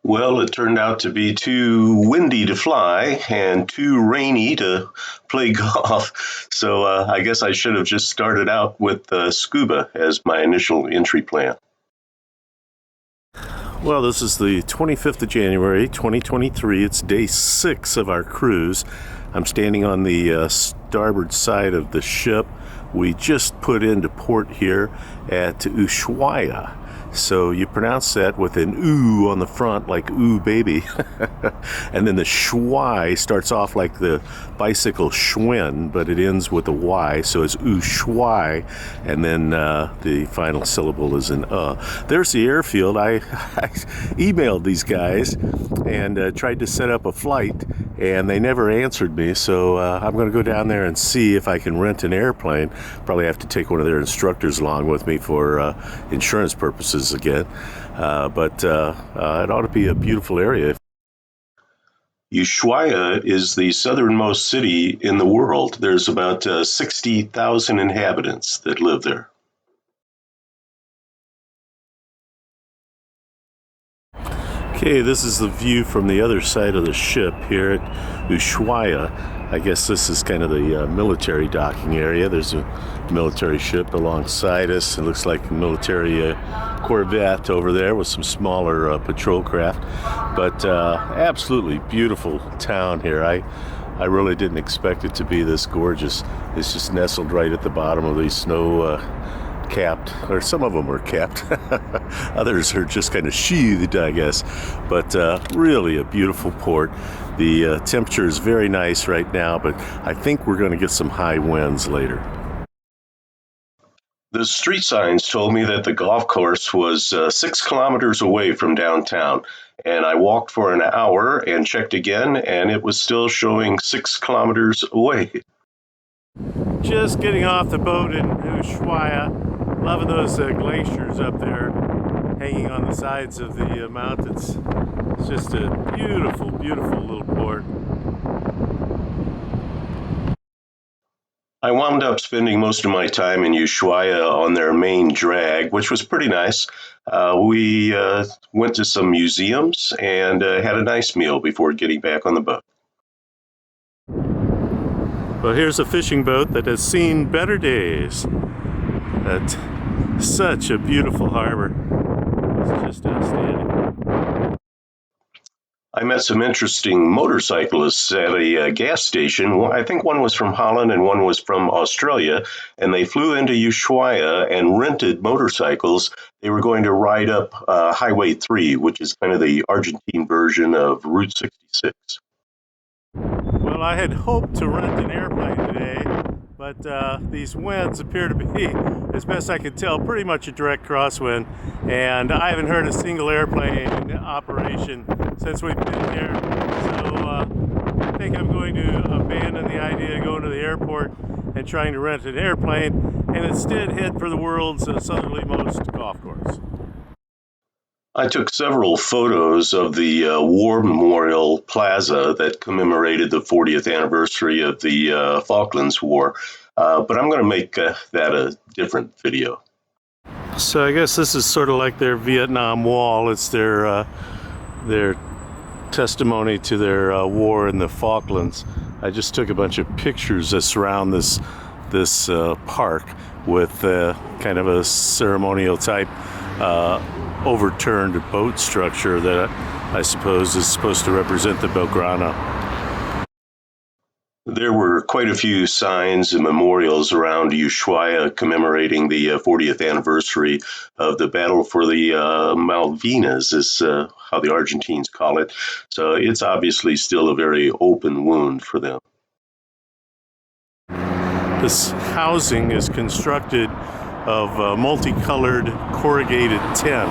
Well, it turned out to be too windy to fly and too rainy to play golf. So I guess I should have just started out with scuba as my initial entry plan. Well, this is the 25th of January, 2023. It's day 6 of our cruise. I'm standing on the starboard side of the ship. We just put into port here at Ushuaia. So you pronounce that with an ooh on the front, like ooh baby. And then the schwai starts off like the bicycle Schwinn, but it ends with a Y, so it's Ushuai. And then the final syllable is an There's the airfield. I emailed these guys and tried to set up a flight, and they never answered me. So I'm going to go down there and see if I can rent an airplane. Probably have to take one of their instructors along with me for insurance purposes again, but it ought to be a beautiful area. Ushuaia is the southernmost city in the world. There's about 60,000 inhabitants that live there. Okay, this is the view from the other side of the ship here at Ushuaia. I guess this is kind of the military docking area. There's a military ship alongside us. It looks like a military corvette over there with some smaller patrol craft. But absolutely beautiful town here. I really didn't expect it to be this gorgeous. It's just nestled right at the bottom of these snow capped, or some of them are capped. Others are just kind of sheathed, I guess. But really a beautiful port. The temperature is very nice right now, but I think we're going to get some high winds later. The street signs told me that the golf course was 6 kilometers away from downtown, and I walked for an hour and checked again, and it was still showing 6 kilometers away. Just getting off the boat in Ushuaia. Loving those glaciers up there hanging on the sides of the mountains. It's just a beautiful, beautiful little port. I wound up spending most of my time in Ushuaia on their main drag, which was pretty nice. We went to some museums and had a nice meal before getting back on the boat. Well, here's a fishing boat that has seen better days. That's such a beautiful harbor. It's just outstanding. I met some interesting motorcyclists at a gas station. I think one was from Holland and one was from Australia, and they flew into Ushuaia and rented motorcycles. They were going to ride up Highway 3, which is kind of the Argentine version of Route 66. Well, I had hoped to rent an airplane today, but these winds appear to be, as best I can tell, pretty much a direct crosswind, and I haven't heard a single airplane operation since we've been here, so I think I'm going to abandon the idea of going to the airport and trying to rent an airplane, and instead head for the world's southerlymost golf course. I took several photos of the War Memorial Plaza that commemorated the 40th anniversary of the Falklands War, but I'm going to make that a different video. So I guess this is sort of like their Vietnam Wall. It's their testimony to their war in the Falklands. I just took a bunch of pictures that surround this park with kind of a ceremonial type overturned boat structure that I suppose is supposed to represent the Belgrano. There were quite a few signs and memorials around Ushuaia commemorating the 40th anniversary of the battle for the Malvinas, is how the Argentines call it. So it's obviously still a very open wound for them. This housing is constructed of multicolored corrugated tin.